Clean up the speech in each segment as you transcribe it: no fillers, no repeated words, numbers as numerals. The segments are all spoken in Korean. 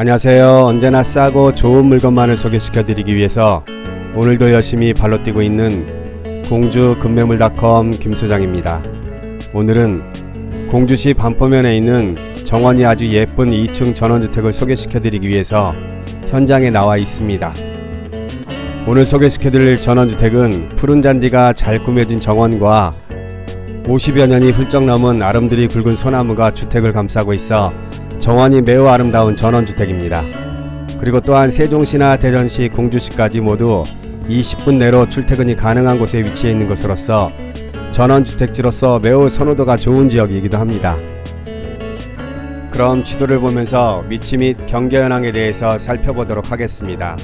안녕하세요. 언제나 싸고 좋은 물건만을 소개시켜드리기 위해서 오늘도 열심히 발로 뛰고 있는 공주 금매물닷컴 김소장입니다. 오늘은 공주시 반포면에 있는 정원이 아주 예쁜 2층 전원주택을 소개시켜드리기 위해서 현장에 나와 있습니다. 오늘 소개시켜드릴 전원주택은 푸른 잔디가 잘 꾸며진 정원과 50여 년이 훌쩍 넘은 아름드리 굵은 소나무가 주택을 감싸고 있어 정원이 매우 아름다운 전원주택입니다. 그리고 또한 세종시나 대전시, 공주시까지 모두 20분 내로 출퇴근이 가능한 곳에 위치해 있는 것으로서 전원주택지로서 매우 선호도가 좋은 지역이기도 합니다. 그럼 지도를 보면서 위치 및 경계 현황에 대해서 살펴보도록 하겠습니다.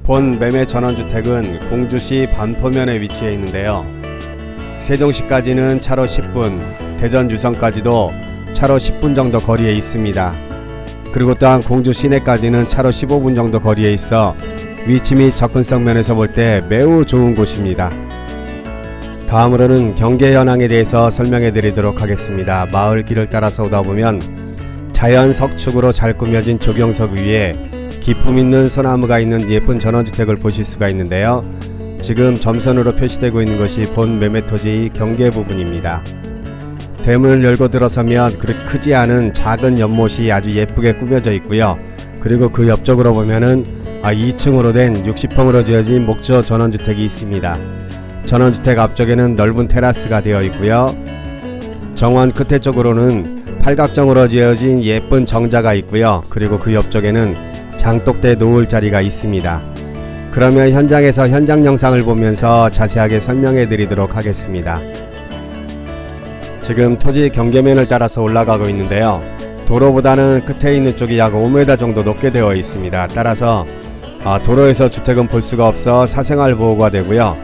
본 매매 전원주택은 공주시 반포면에 위치해 있는데요. 세종시까지는 차로 10분, 대전 유성까지도 차로 10분 정도 거리에 있습니다. 그리고 또한 공주 시내까지는 차로 15분 정도 거리에 있어 위치 및 접근성 면에서 볼 때 매우 좋은 곳입니다. 다음으로는 경계 현황에 대해서 설명해 드리도록 하겠습니다. 마을길을 따라서 오다 보면 자연 석축으로 잘 꾸며진 조경석 위에 기품 있는 소나무가 있는 예쁜 전원주택을 보실 수가 있는데요. 지금 점선으로 표시되고 있는 것이 본 매매토지의 경계 부분입니다. 대문을 열고 들어서면 그렇게 크지 않은 작은 연못이 아주 예쁘게 꾸며져 있고요. 그리고 그 옆쪽으로 보면은 2층으로 된 60평으로 지어진 목조 전원주택이 있습니다. 전원주택 앞쪽에는 넓은 테라스가 되어 있고요. 정원 끝에 쪽으로는 팔각정으로 지어진 예쁜 정자가 있고요. 그리고 그 옆쪽에는 장독대 놓을 자리가 있습니다. 그러면 현장에서 현장 영상을 보면서 자세하게 설명해 드리도록 하겠습니다. 지금 토지 경계면을 따라서 올라가고 있는데요. 도로보다는 끝에 있는 쪽이 약 5m 정도 높게 되어 있습니다. 따라서 도로에서 주택은 볼 수가 없어 사생활 보호가 되고요.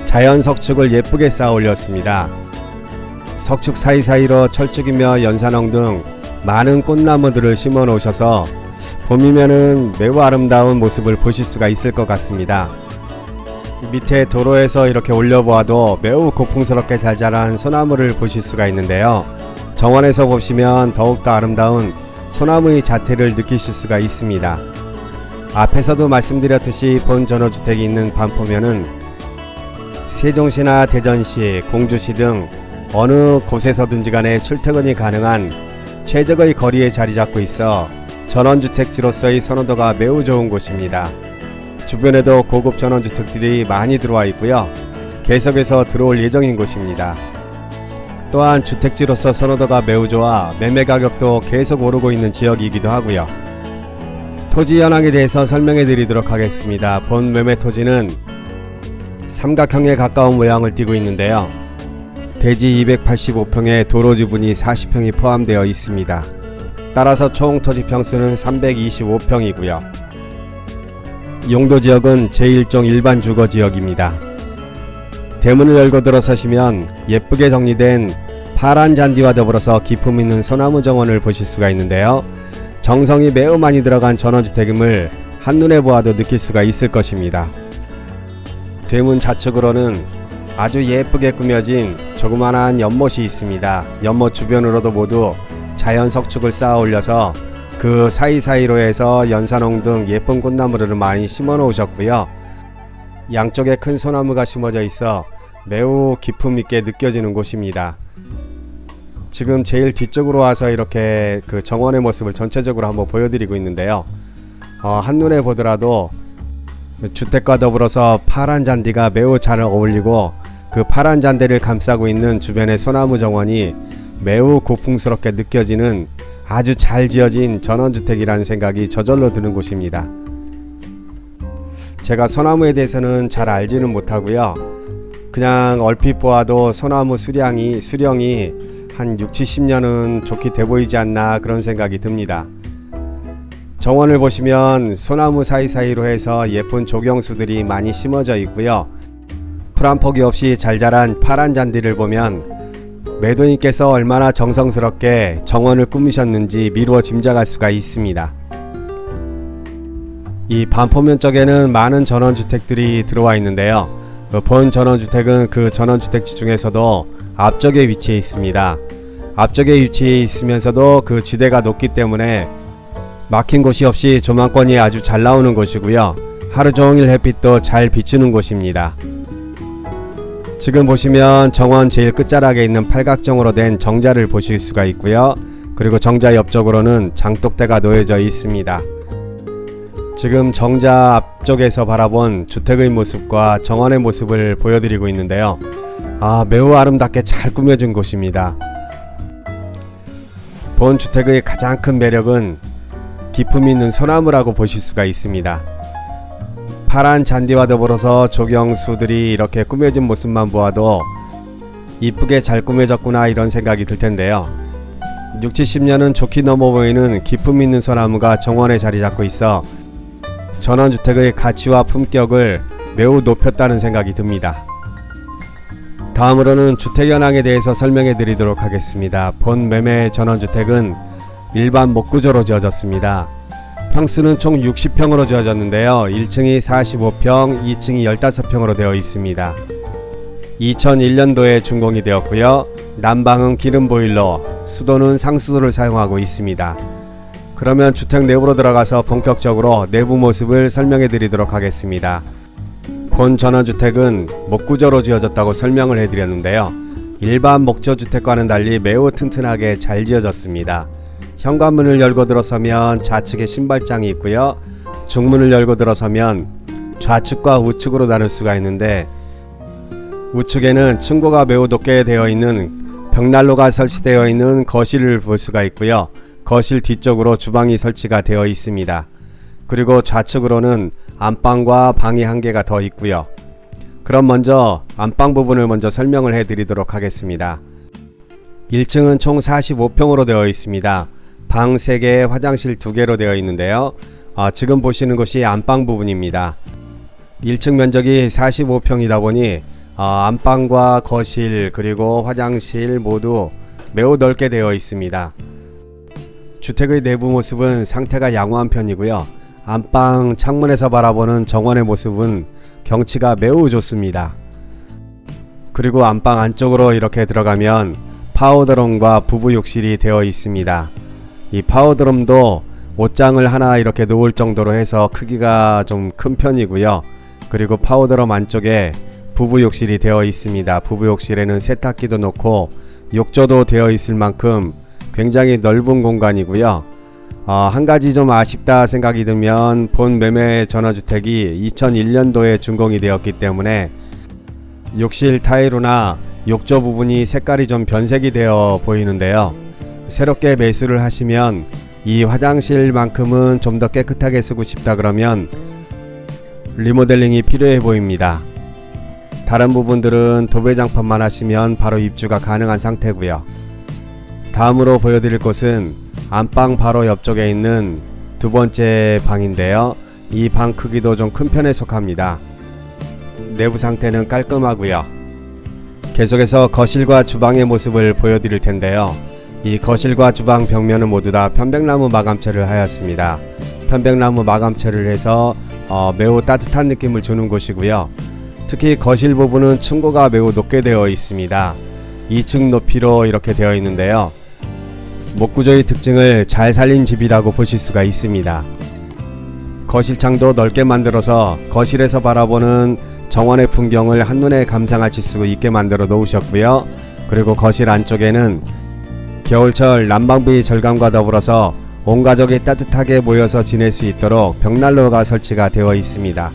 자연 석축을 예쁘게 쌓아 올렸습니다. 석축 사이사이로 철쭉이며 연산홍 등 많은 꽃나무들을 심어 놓으셔서 봄이면은 매우 아름다운 모습을 보실 수가 있을 것 같습니다. 밑에 도로에서 이렇게 올려보아도 매우 고풍스럽게 잘 자란 소나무를 보실 수가 있는데요. 정원에서 보시면 더욱더 아름다운 소나무의 자태를 느끼실 수가 있습니다. 앞에서도 말씀드렸듯이 본 전원주택이 있는 반포면은 세종시나 대전시, 공주시 등 어느 곳에서든지 간에 출퇴근이 가능한 최적의 거리에 자리 잡고 있어 전원주택지로서의 선호도가 매우 좋은 곳입니다. 주변에도 고급 전원주택들이 많이 들어와 있고요. 계속해서 들어올 예정인 곳입니다. 또한 주택지로서 선호도가 매우 좋아 매매 가격도 계속 오르고 있는 지역이기도 하고요. 토지 현황에 대해서 설명해 드리도록 하겠습니다. 본 매매 토지는 삼각형에 가까운 모양을 띠고 있는데요. 대지 285평에 도로 지분이 40평이 포함되어 있습니다. 따라서 총 토지 평수는 325평이고요. 용도지역은 제1종 일반 주거지역입니다. 대문을 열고 들어서시면 예쁘게 정리된 파란 잔디와 더불어서 기품 있는 소나무 정원을 보실 수가 있는데요. 정성이 매우 많이 들어간 전원주택임을 한눈에 보아도 느낄 수가 있을 것입니다. 대문 좌측으로는 아주 예쁘게 꾸며진 조그만한 연못이 있습니다. 연못 주변으로도 모두 자연 석축을 쌓아 올려서 그 사이사이로 해서 연산홍 등 예쁜 꽃나무를 많이 심어 놓으셨고요. 양쪽에 큰 소나무가 심어져 있어 매우 기품 있게 느껴지는 곳입니다. 지금 제일 뒤쪽으로 와서 이렇게 그 정원의 모습을 전체적으로 한번 보여드리고 있는데요. 한눈에 보더라도 주택과 더불어서 파란 잔디가 매우 잘 어울리고 그 파란 잔디를 감싸고 있는 주변의 소나무 정원이 매우 고풍스럽게 느껴지는 아주 잘 지어진 전원주택이라는 생각이 저절로 드는 곳입니다. 제가 소나무에 대해서는 잘 알지는 못하고요. 그냥 얼핏 보아도 소나무 수령이 한 60-70년은 좋게 돼 보이지 않나 그런 생각이 듭니다. 정원을 보시면 소나무 사이사이로 해서 예쁜 조경수들이 많이 심어져 있고요. 풀 한 포기 없이 잘 자란 파란 잔디를 보면 매도인께서 얼마나 정성스럽게 정원을 꾸미셨는지 미루어 짐작할 수가 있습니다. 이 반포면 쪽에는 많은 전원주택들이 들어와 있는데요. 본 전원주택은 그 전원주택지 중에서도 앞쪽에 위치해 있습니다. 앞쪽에 위치해 있으면서도 그 지대가 높기 때문에 막힌 곳이 없이 조망권이 아주 잘 나오는 곳이고요. 하루 종일 햇빛도 잘 비추는 곳입니다. 지금 보시면 정원 제일 끝자락에 있는 팔각정으로 된 정자를 보실 수가 있고요. 그리고 정자 옆쪽으로는 장독대가 놓여져 있습니다. 지금 정자 앞쪽에서 바라본 주택의 모습과 정원의 모습을 보여드리고 있는데요. 매우 아름답게 잘 꾸며진 곳입니다. 본 주택의 가장 큰 매력은 기품 있는 소나무라고 보실 수가 있습니다. 파란 잔디와 더불어서 조경수들이 이렇게 꾸며진 모습만 보아도 이쁘게 잘 꾸며졌구나 이런 생각이 들 텐데요. 60~70년은 좋게 넘어 보이는 기품 있는 소나무가 정원에 자리 잡고 있어 전원주택의 가치와 품격을 매우 높였다는 생각이 듭니다. 다음으로는 주택 현황에 대해서 설명해 드리도록 하겠습니다. 본 매매 전원주택은 일반 목구조로 지어졌습니다. 평수는 총 60평으로 지어졌는데요. 1층이 45평, 2층이 15평으로 되어 있습니다. 2001년도에 준공이 되었고요. 난방은 기름 보일러, 수도는 상수도를 사용하고 있습니다. 그러면 주택 내부로 들어가서 본격적으로 내부 모습을 설명해 드리도록 하겠습니다. 본 전원주택은 목구조로 지어졌다고 설명을 해드렸는데요. 일반 목조주택과는 달리 매우 튼튼하게 잘 지어졌습니다. 현관문을 열고 들어서면 좌측에 신발장이 있고요. 중문을 열고 들어서면 좌측과 우측으로 나눌 수가 있는데 우측에는 층고가 매우 높게 되어 있는 벽난로가 설치되어 있는 거실을 볼 수가 있고요. 거실 뒤쪽으로 주방이 설치가 되어 있습니다. 그리고 좌측으로는 안방과 방이 한 개가 더 있고요. 그럼 먼저 안방 부분을 먼저 설명을 해 드리도록 하겠습니다. 1층은 총 45평으로 되어 있습니다. 방 3개, 화장실 2개로 되어 있는데요. 지금 보시는 곳이 안방 부분입니다. 1층 면적이 45평이다 보니 안방과 거실 그리고 화장실 모두 매우 넓게 되어 있습니다. 주택의 내부 모습은 상태가 양호한 편이고요. 안방 창문에서 바라보는 정원의 모습은 경치가 매우 좋습니다. 그리고 안방 안쪽으로 이렇게 들어가면 파우더룸과 부부욕실이 되어 있습니다. 이 파우더룸도 옷장을 하나 이렇게 놓을 정도로 해서 크기가 좀 큰 편이고요. 그리고 파우더룸 안쪽에 부부욕실이 되어 있습니다. 부부욕실에는 세탁기도 놓고 욕조도 되어 있을 만큼 굉장히 넓은 공간이고요. 한 가지 좀 아쉽다 생각이 들면 본 매매 전원주택이 2001년도에 준공이 되었기 때문에 욕실 타일이나 욕조 부분이 색깔이 좀 변색이 되어 보이는데요. 새롭게 매수를 하시면 이 화장실만큼은 좀 더 깨끗하게 쓰고 싶다 그러면 리모델링이 필요해 보입니다. 다른 부분들은 도배장판만 하시면 바로 입주가 가능한 상태고요. 다음으로 보여드릴 곳은 안방 바로 옆쪽에 있는 두 번째 방인데요. 이 방 크기도 좀 큰 편에 속합니다. 내부 상태는 깔끔하고요. 계속해서 거실과 주방의 모습을 보여드릴 텐데요. 이 거실과 주방 벽면은 모두 다 편백나무 마감체를 하였습니다. 편백나무 마감체를 해서 매우 따뜻한 느낌을 주는 곳이고요. 특히 거실 부분은 층고가 매우 높게 되어 있습니다. 2층 높이로 이렇게 되어 있는데요. 목구조의 특징을 잘 살린 집이라고 보실 수가 있습니다. 거실창도 넓게 만들어서 거실에서 바라보는 정원의 풍경을 한눈에 감상하실 수 있게 만들어 놓으셨고요. 그리고 거실 안쪽에는 겨울철 난방비 절감과 더불어서 온 가족이 따뜻하게 모여서 지낼 수 있도록 벽난로가 설치가 되어 있습니다.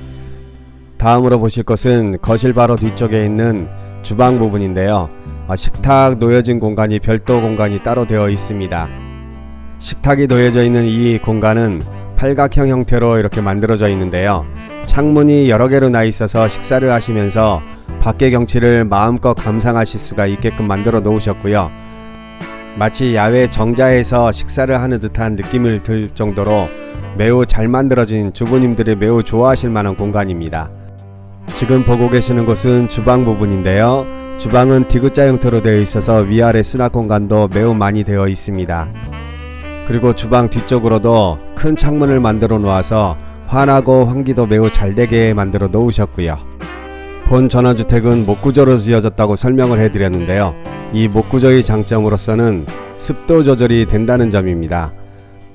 다음으로 보실 것은 거실 바로 뒤쪽에 있는 주방 부분인데요. 식탁 놓여진 공간이 별도 공간이 따로 되어 있습니다. 식탁이 놓여져 있는 이 공간은 팔각형 형태로 이렇게 만들어져 있는데요. 창문이 여러 개로 나 있어서 식사를 하시면서 밖의 경치를 마음껏 감상하실 수가 있게끔 만들어 놓으셨고요. 마치 야외 정자에서 식사를 하는 듯한 느낌을 들 정도로 매우 잘 만들어진 주부님들이 매우 좋아하실 만한 공간입니다. 지금 보고 계시는 곳은 주방 부분인데요. 주방은 D자 형태로 되어 있어서 위아래 수납 공간도 매우 많이 되어 있습니다. 그리고 주방 뒤쪽으로도 큰 창문을 만들어 놓아서 환하고 환기도 매우 잘 되게 만들어 놓으셨고요. 본 전원주택은 목구조로 지어졌다고 설명을 해드렸는데요. 이 목구조의 장점으로서는 습도 조절이 된다는 점입니다.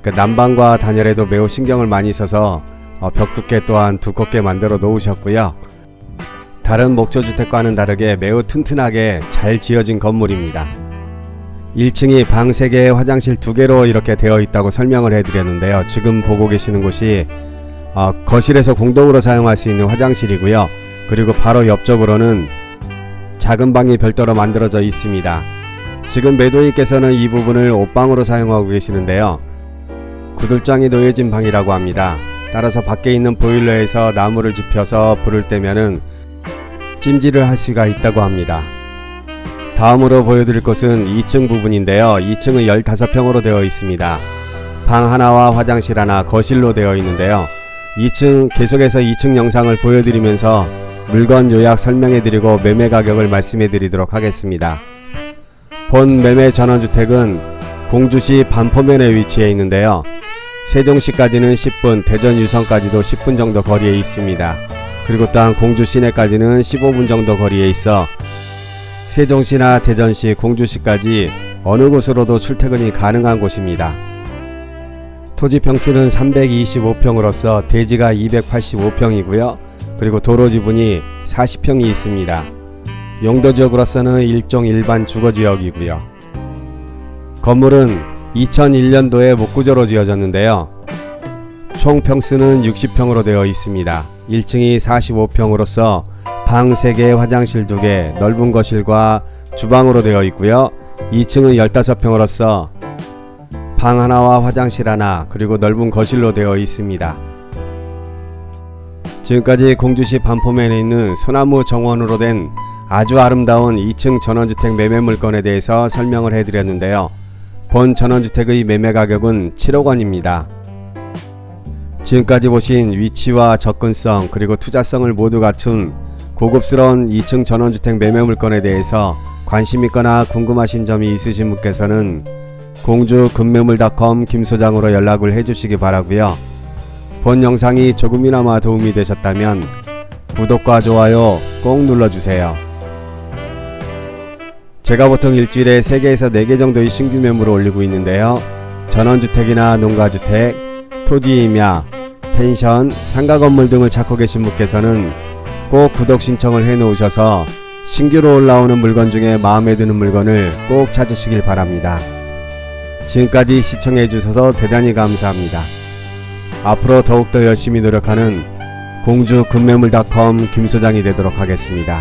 그 난방과 단열에도 매우 신경을 많이 써서 벽 두께 또한 두껍게 만들어 놓으셨고요. 다른 목조주택과는 다르게 매우 튼튼하게 잘 지어진 건물입니다. 1층이 방 3개, 화장실 2개로 이렇게 되어 있다고 설명을 해드렸는데요. 지금 보고 계시는 곳이 거실에서 공동으로 사용할 수 있는 화장실이고요. 그리고 바로 옆쪽으로는 작은 방이 별도로 만들어져 있습니다. 지금 매도인께서는 이 부분을 옷방으로 사용하고 계시는데요. 구들장이 놓여진 방이라고 합니다. 따라서 밖에 있는 보일러에서 나무를 지펴서 불을 떼면은 찜질을 할 수가 있다고 합니다. 다음으로 보여드릴 곳은 2층 부분인데요. 2층은 15평으로 되어 있습니다. 방 하나와 화장실 하나, 거실로 되어 있는데요. 2층 계속해서 2층 영상을 보여드리면서 물건 요약 설명해드리고 매매 가격을 말씀해드리도록 하겠습니다. 본 매매 전원주택은 공주시 반포면에 위치해 있는데요. 세종시까지는 10분, 대전 유성까지도 10분 정도 거리에 있습니다. 그리고 또한 공주 시내까지는 15분 정도 거리에 있어 세종시나 대전시, 공주시까지 어느 곳으로도 출퇴근이 가능한 곳입니다. 토지 평수는 325평으로서 대지가 285평이고요. 그리고 도로 지분이 40평이 있습니다. 용도지역으로서는 일종 일반 주거지역이고요. 건물은 2001년도에 목구조로 지어졌는데요. 총 평수는 60평으로 되어 있습니다. 1층이 45평으로서 방 3개, 화장실 2개, 넓은 거실과 주방으로 되어 있고요. 2층은 15평으로서 방 하나와 화장실 하나, 그리고 넓은 거실로 되어 있습니다. 지금까지 공주시 반포면에 있는 소나무 정원으로 된 아주 아름다운 2층 전원주택 매매 물건에 대해서 설명을 해드렸는데요. 본 전원주택의 매매 가격은 7억 원입니다. 지금까지 보신 위치와 접근성 그리고 투자성을 모두 갖춘 고급스러운 2층 전원주택 매매 물건에 대해서 관심 있거나 궁금하신 점이 있으신 분께서는 공주 금매물닷컴 김소장으로 연락을 해주시기 바라고요. 본 영상이 조금이나마 도움이 되셨다면 구독과 좋아요 꼭 눌러주세요. 제가 보통 일주일에 3개에서 4개 정도의 신규 매물을 올리고 있는데요. 전원주택이나 농가주택, 토지임야, 펜션, 상가건물 등을 찾고 계신 분께서는 꼭 구독 신청을 해 놓으셔서 신규로 올라오는 물건 중에 마음에 드는 물건을 꼭 찾으시길 바랍니다. 지금까지 시청해 주셔서 대단히 감사합니다. 앞으로 더욱더 열심히 노력하는 공주 금매물닷컴 김소장이 되도록 하겠습니다.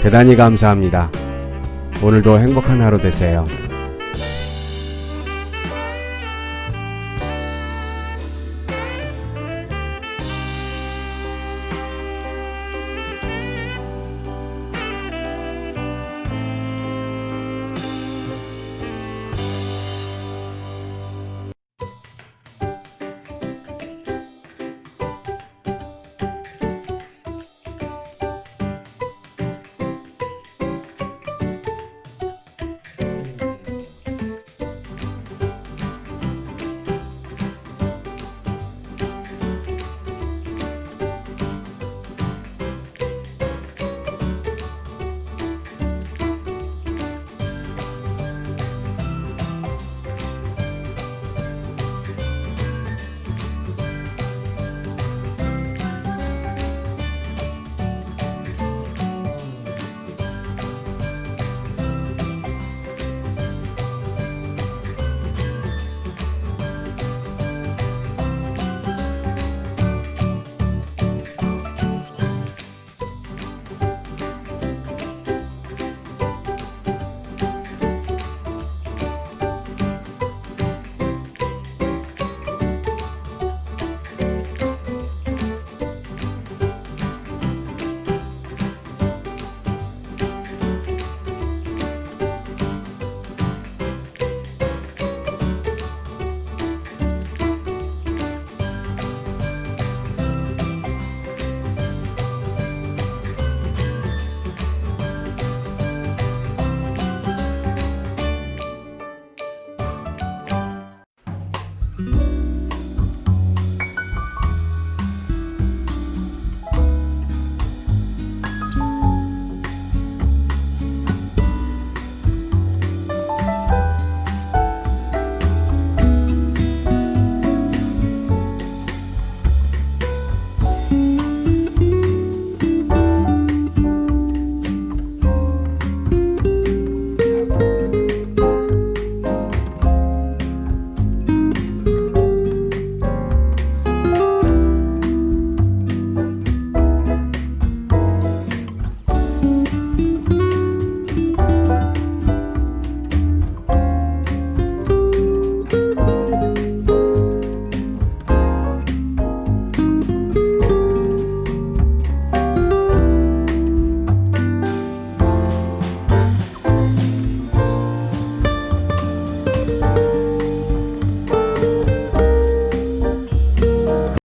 대단히 감사합니다. 오늘도 행복한 하루 되세요.